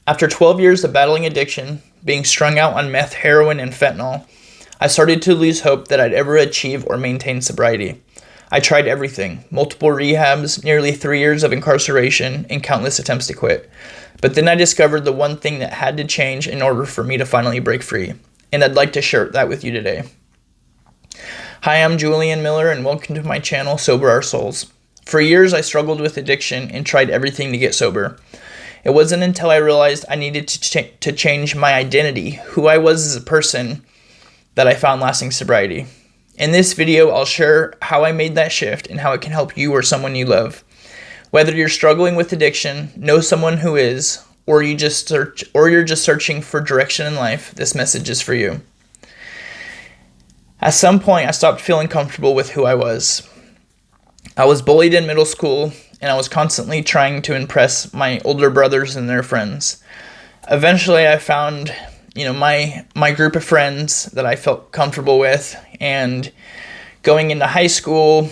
After 12 years of battling addiction, being strung out on meth, heroin, and fentanyl, I started to lose hope that I'd ever achieve or maintain sobriety. I tried everything, multiple rehabs, nearly 3 years of incarceration, and countless attempts to quit. But then I discovered the one thing that had to change in order for me to finally break free, and I'd like to share that with you today. Hi, I'm Julian Miller, and welcome to my channel, Sober Our Souls. For years, I struggled with addiction and tried everything to get sober. It wasn't until I realized I needed to change my identity, who I was as a person, that I found lasting sobriety. In this video, I'll share how I made that shift and how it can help you or someone you love. Whether you're struggling with addiction, know someone who is, or you're just searching for direction in life, this message is for you. At some point, I stopped feeling comfortable with who I was. I was bullied in middle school, and I was constantly trying to impress my older brothers and their friends. Eventually, I found, my group of friends that I felt comfortable with, and going into high school,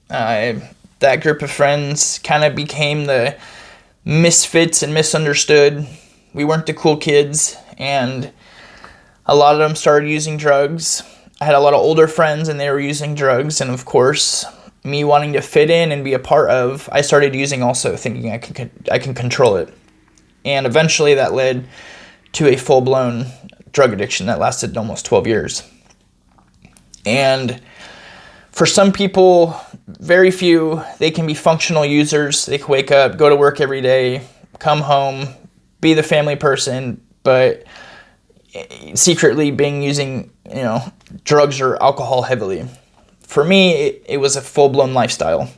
that group of friends kind of became the misfits and misunderstood. We weren't the cool kids, and a lot of them started using drugs. I had a lot of older friends, and they were using drugs, and of course, me wanting to fit in and be a part of, I started using also, thinking I can control it. And eventually that led to a full-blown drug addiction that lasted almost 12 years. And for some people, very few, they can be functional users. They can wake up, go to work every day, come home, be the family person, but secretly using drugs or alcohol heavily. For me, it was a full-blown lifestyle.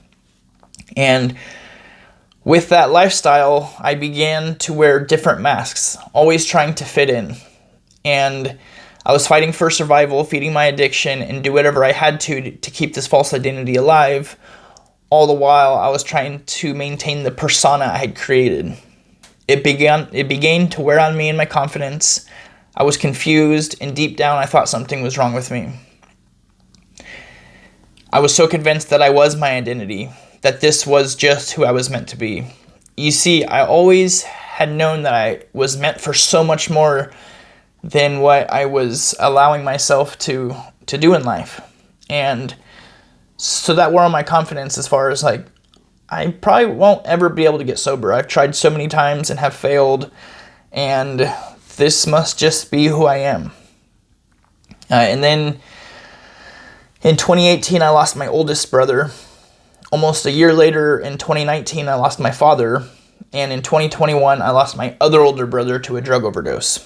And with that lifestyle, I began to wear different masks, always trying to fit in. And I was fighting for survival, feeding my addiction, and do whatever I had to keep this false identity alive. All the while, I was trying to maintain the persona I had created. It began to wear on me and my confidence. I was confused, and deep down, I thought something was wrong with me. I was so convinced that I was my identity, that this was just who I was meant to be. You see, I always had known that I was meant for so much more than what I was allowing myself to do in life. And so that wore on my confidence as far as I probably won't ever be able to get sober. I've tried so many times and have failed, and this must just be who I am. And then in 2018, I lost my oldest brother. Almost a year later, in 2019, I lost my father. And in 2021, I lost my other older brother to a drug overdose.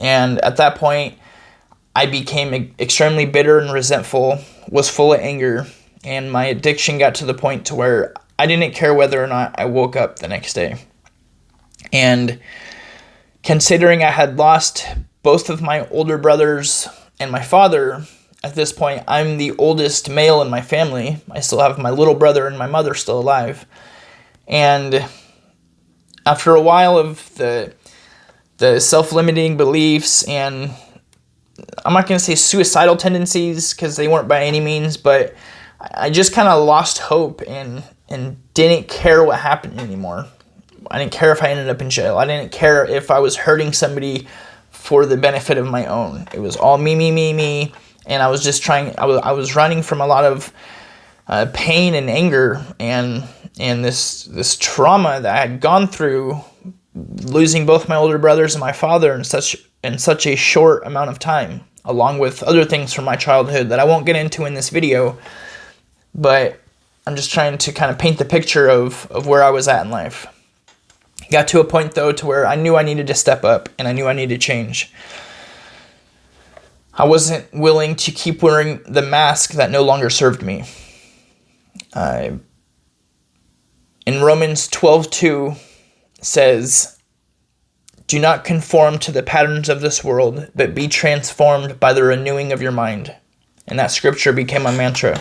And at that point, I became extremely bitter and resentful, was full of anger, and my addiction got to the point to where I didn't care whether or not I woke up the next day. And considering I had lost both of my older brothers and my father, at this point, I'm the oldest male in my family. I still have my little brother and my mother still alive. And after a while of the self-limiting beliefs, and I'm not going to say suicidal tendencies because they weren't by any means, but I just kind of lost hope and didn't care what happened anymore. I didn't care if I ended up in jail. I didn't care if I was hurting somebody for the benefit of my own. It was all me. And I was just I was running from a lot of pain and anger and this trauma that I had gone through, losing both my older brothers and my father in such a short amount of time, along with other things from my childhood that I won't get into in this video. But I'm just trying to kind of paint the picture of where I was at in life. Got to a point, though, to where I knew I needed to step up and I knew I needed to change. I wasn't willing to keep wearing the mask that no longer served me. In Romans 12:2 says, "Do not conform to the patterns of this world, but be transformed by the renewing of your mind." And that scripture became my mantra.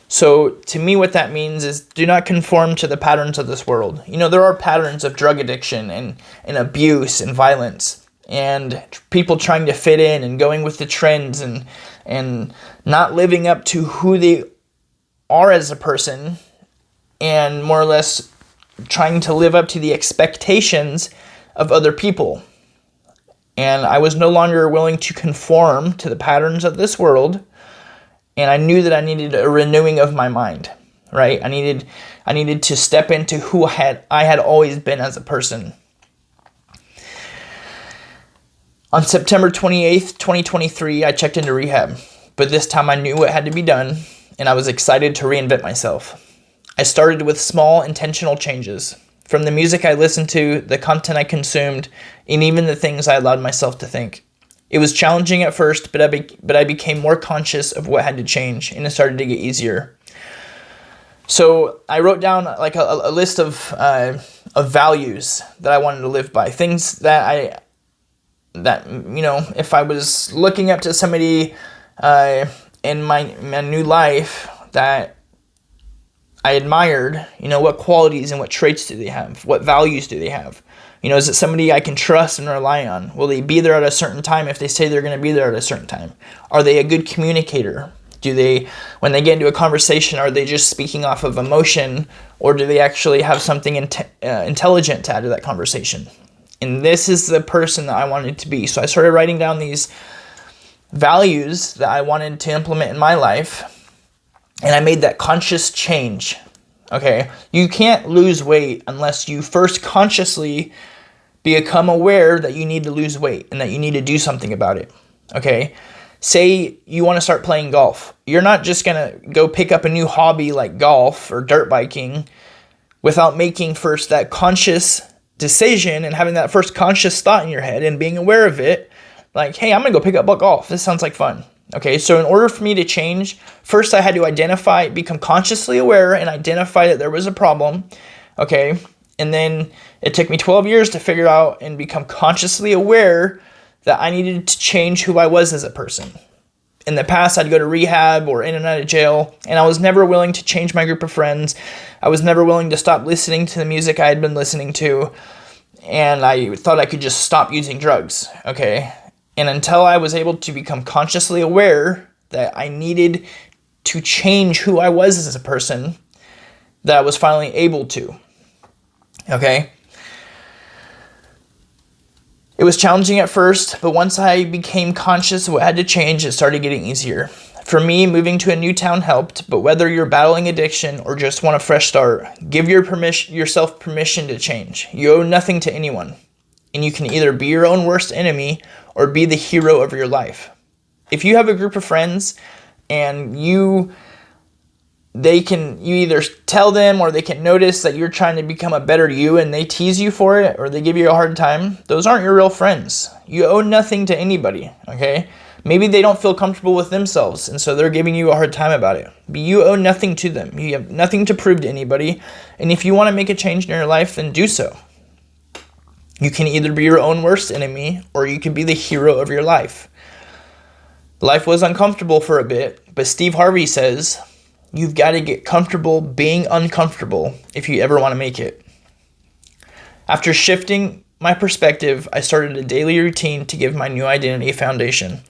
So to me, what that means is do not conform to the patterns of this world. There are patterns of drug addiction and abuse and violence, and people trying to fit in and going with the trends and not living up to who they are as a person, and more or less trying to live up to the expectations of other people. And I was no longer willing to conform to the patterns of this world. And I knew that I needed a renewing of my mind, right? I needed to step into who I had always been as a person. On September 28th, 2023, I checked into rehab. But this time I knew what had to be done, and I was excited to reinvent myself. I started with small, intentional changes. From the music I listened to, the content I consumed, and even the things I allowed myself to think. It was challenging at first, but I became more conscious of what had to change, and it started to get easier. So I wrote down like a list of values that I wanted to live by. Things that if I was looking up to somebody in my new life that I admired, what qualities and what traits do they have? What values do they have? Is it somebody I can trust and rely on? Will they be there at a certain time if they say they're going to be there at a certain time? Are they a good communicator? When they get into a conversation, are they just speaking off of emotion, or do they actually have something intelligent to add to that conversation? And this is the person that I wanted to be. So I started writing down these values that I wanted to implement in my life. And I made that conscious change, okay? You can't lose weight unless you first consciously become aware that you need to lose weight and that you need to do something about it, okay? Say you want to start playing golf. You're not just going to go pick up a new hobby like golf or dirt biking without making first that conscious decision and having that first conscious thought in your head and being aware of it. Like, hey, I'm going to go pick up golf. This sounds like fun. Okay, so in order for me to change, first I had to become consciously aware and identify that there was a problem, okay? And then it took me 12 years to figure out and become consciously aware that I needed to change who I was as a person. In the past, I'd go to rehab or in and out of jail, and I was never willing to change my group of friends. I was never willing to stop listening to the music I had been listening to, and I thought I could just stop using drugs, okay? And until I was able to become consciously aware that I needed to change who I was as a person, that I was finally able to. Okay? It was challenging at first, but once I became conscious of what had to change, it started getting easier. For me, moving to a new town helped, but whether you're battling addiction or just want a fresh start, give yourself permission to change. You owe nothing to anyone, and you can either be your own worst enemy or be the hero of your life. If you have a group of friends and you either tell them or they can notice that you're trying to become a better you and they tease you for it or they give you a hard time, those aren't your real friends. You owe nothing to anybody, okay? Maybe they don't feel comfortable with themselves and so they're giving you a hard time about it. But you owe nothing to them. You have nothing to prove to anybody. And if you want to make a change in your life, then do so. You can either be your own worst enemy or you can be the hero of your life. Life was uncomfortable for a bit, but Steve Harvey says, you've got to get comfortable being uncomfortable if you ever want to make it. After shifting my perspective, I started a daily routine to give my new identity a foundation.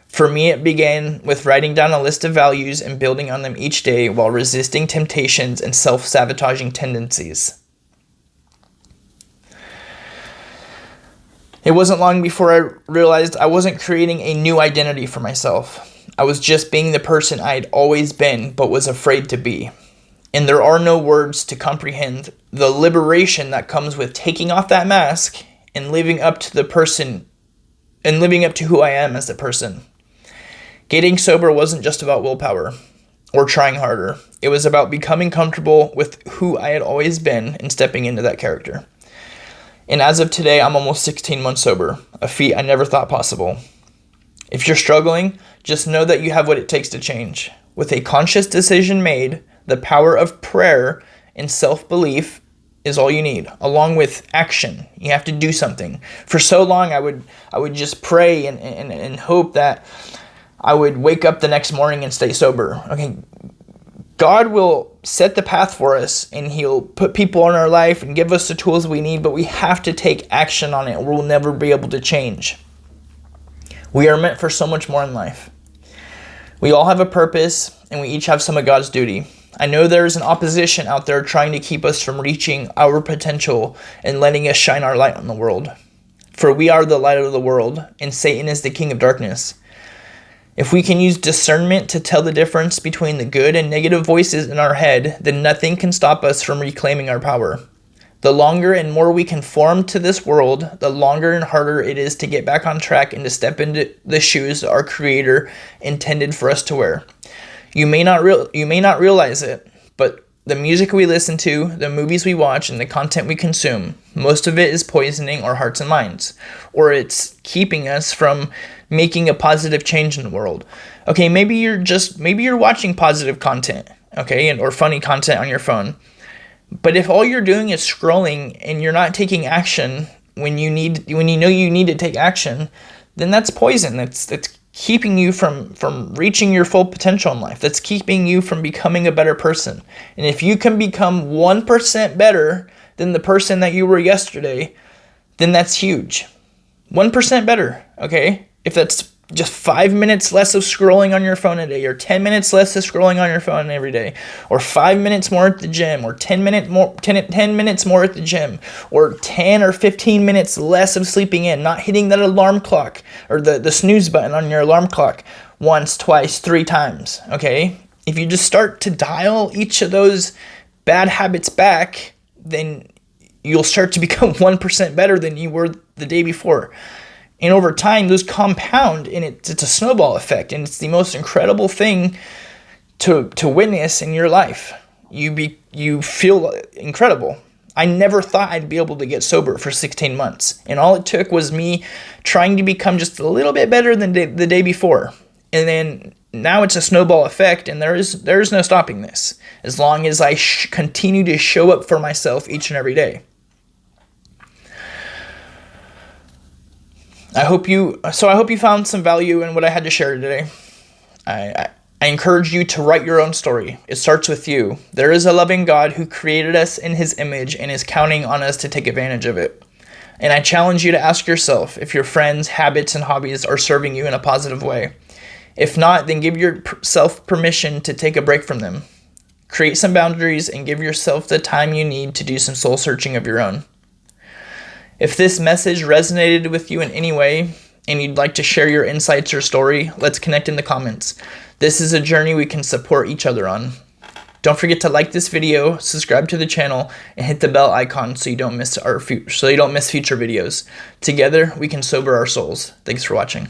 For me, it began with writing down a list of values and building on them each day while resisting temptations and self-sabotaging tendencies. It wasn't long before I realized I wasn't creating a new identity for myself. I was just being the person I had always been but was afraid to be. And there are no words to comprehend the liberation that comes with taking off that mask and living up to the person and living up to who I am as the person. Getting sober wasn't just about willpower or trying harder. It was about becoming comfortable with who I had always been and stepping into that character. And as of today, I'm almost 16 months sober, a feat I never thought possible. If you're struggling, just know that you have what it takes to change. With a conscious decision made, the power of prayer and self-belief is all you need, along with action. You have to do something. For so long, I would just pray and hope that I would wake up the next morning and stay sober. Okay, God will set the path for us and he'll put people in our life and give us the tools we need, but we have to take action on it or we'll never be able to change. We are meant for so much more in life. We all have a purpose and we each have some of God's duty. I know there is an opposition out there trying to keep us from reaching our potential and letting us shine our light on the world. For we are the light of the world, and Satan is the king of darkness. If we can use discernment to tell the difference between the good and negative voices in our head, then nothing can stop us from reclaiming our power. The longer and more we conform to this world, the longer and harder it is to get back on track and to step into the shoes our Creator intended for us to wear. You may not realize it, but the music we listen to, the movies we watch, and the content we consume, most of it is poisoning our hearts and minds, or it's keeping us from making a positive change in the world. Okay, maybe you're watching positive content, okay, or funny content on your phone. But if all you're doing is scrolling and you're not taking action when you know you need to take action, then that's poison. That's keeping you from reaching your full potential in life. That's keeping you from becoming a better person. And if you can become 1% better than the person that you were yesterday, then that's huge. 1% better, okay? If that's just 5 minutes less of scrolling on your phone a day, or 10 minutes less of scrolling on your phone every day, or 5 minutes more at the gym, or 10 minutes more at the gym, or 10 or 15 minutes less of sleeping in, not hitting that alarm clock or the snooze button on your alarm clock once, twice, 3 times, okay? If you just start to dial each of those bad habits back, then you'll start to become 1% better than you were the day before. And over time, those compound, and it's a snowball effect, and it's the most incredible thing to witness in your life. You feel incredible. I never thought I'd be able to get sober for 16 months, and all it took was me trying to become just a little bit better than the day before. And then now it's a snowball effect, and there is no stopping this as long as I continue to show up for myself each and every day. I hope you found some value in what I had to share today. I encourage you to write your own story. It starts with you. There is a loving God who created us in his image and is counting on us to take advantage of it. And I challenge you to ask yourself if your friends, habits, and hobbies are serving you in a positive way. If not, then give yourself permission to take a break from them. Create some boundaries and give yourself the time you need to do some soul searching of your own. If this message resonated with you in any way and you'd like to share your insights or story, let's connect in the comments. This is a journey we can support each other on. Don't forget to like this video, subscribe to the channel, and hit the bell icon so you don't miss future videos. Together, we can sober our souls. Thanks for watching.